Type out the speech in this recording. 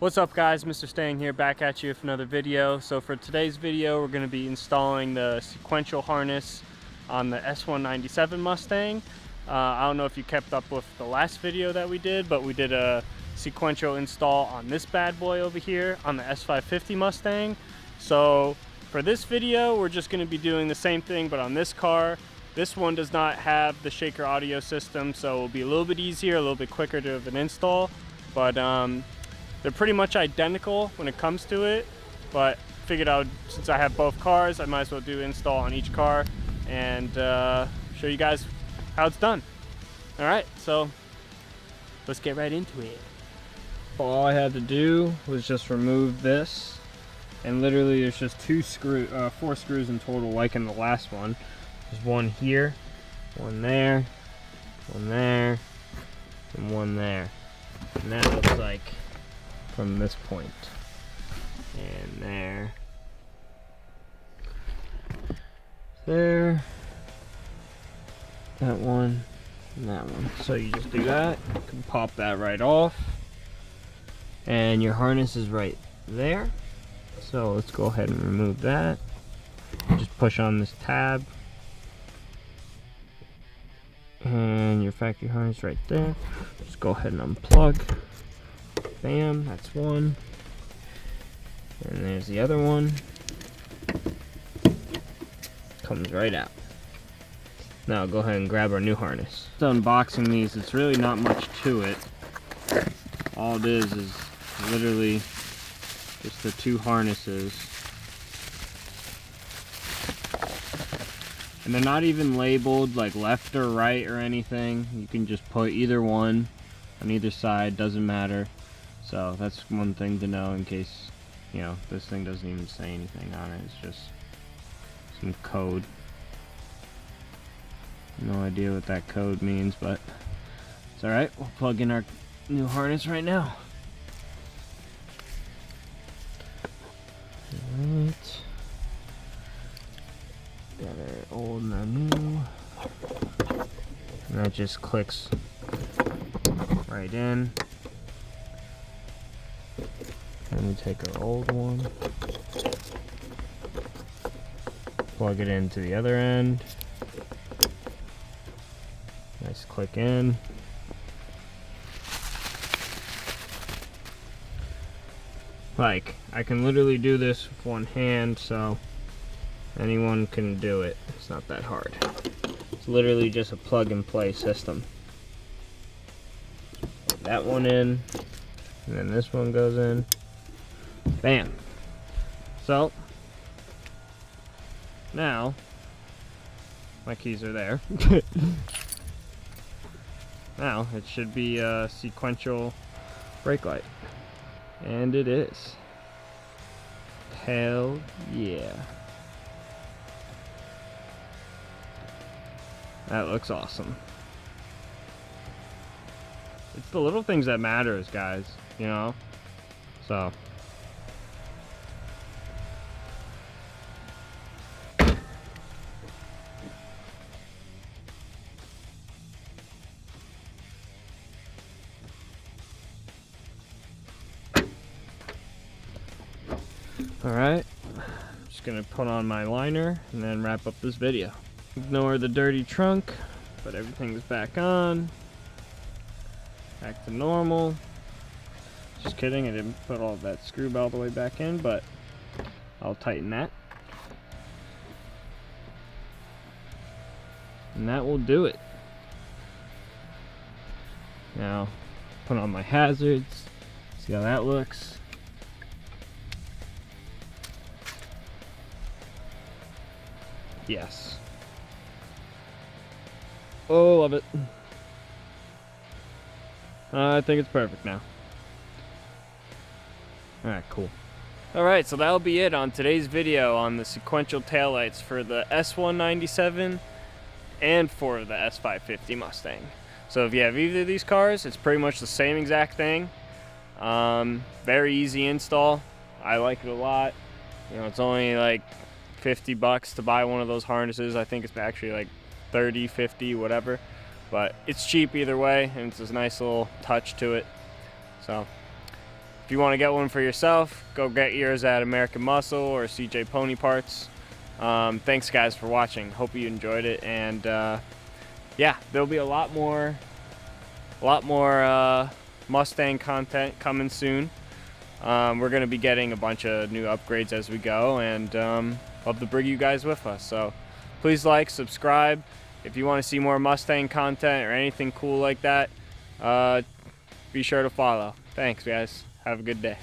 What's up guys, Mr. Stang here, back at you with another video. So for today's video, we're going to be installing the sequential harness on the S197 Mustang. I don't know if you kept up with the last video that we did, but we did a sequential install on this bad boy over here on the S550 Mustang. So for this video, we're just going to be doing the same thing, but on this car. This one does not have the shaker audio system, so it'll be a little bit easier, a little bit quicker to have an install. But they're pretty much identical when it comes to it, but figured out since I have both cars, I might as well do install on each car and show you guys how it's done. All right, so let's get right into it. All I had to do was just remove this, and literally there's just four screws in total, like in the last one. There's one here, one there, and one there. And that looks like from this point and there, that one, and that one. So you just do that, you can pop that right off, and your harness is right there. So let's go ahead and remove that. Just push on this tab, and your factory harness right there. Just go ahead and unplug. Bam, that's one. And there's the other one. Comes right out. Now go ahead and grab our new harness. Just unboxing these, it's really not much to it. All it is literally just the two harnesses. And they're not even labeled like left or right or anything. You can just put either one on either side, doesn't matter. So that's one thing to know in case, you know, this thing doesn't even say anything on it. It's just some code. No idea what that code means, but it's alright. We'll plug in our new harness right now. Alright. Got our old and our new. And that just clicks right in. And we take our old one, plug it into the other end. Nice click in. Like, I can literally do this with one hand, so anyone can do it. It's not that hard. It's literally just a plug and play system. Put that one in, and then this one goes in. Bam. So now my keys are there. Now it should be a sequential brake light, and it is. Hell yeah. That looks awesome. It's the little things that matters, guys, you know? So alright, just gonna put on my liner and then wrap up this video. Ignore the dirty trunk, but everything's back on. Back to normal. Just kidding, I didn't put all that screw all the way back in, but I'll tighten that. And that will do it. Now, put on my hazards, see how that looks. Yes. Oh, love it. I think it's perfect now. Alright, cool. Alright, so that'll be it on today's video on the sequential taillights for the S197 and for the S550 Mustang. So if you have either of these cars, it's pretty much the same exact thing. Very easy install. I like it a lot. You know, it's only like $50 to buy one of those harnesses. I think it's actually like 30, 50, whatever, but it's cheap either way, and it's a nice little touch to it. So If you want to get one for yourself, go get yours at American Muscle or CJ Pony Parts. Thanks guys for watching. Hope you enjoyed it, and yeah, there'll be a lot more Mustang content coming soon. We're going to be getting a bunch of new upgrades as we go, and love to bring you guys with us. So please like, subscribe. If you want to see more Mustang content or anything cool like that, be sure to follow. Thanks guys. Have a good day.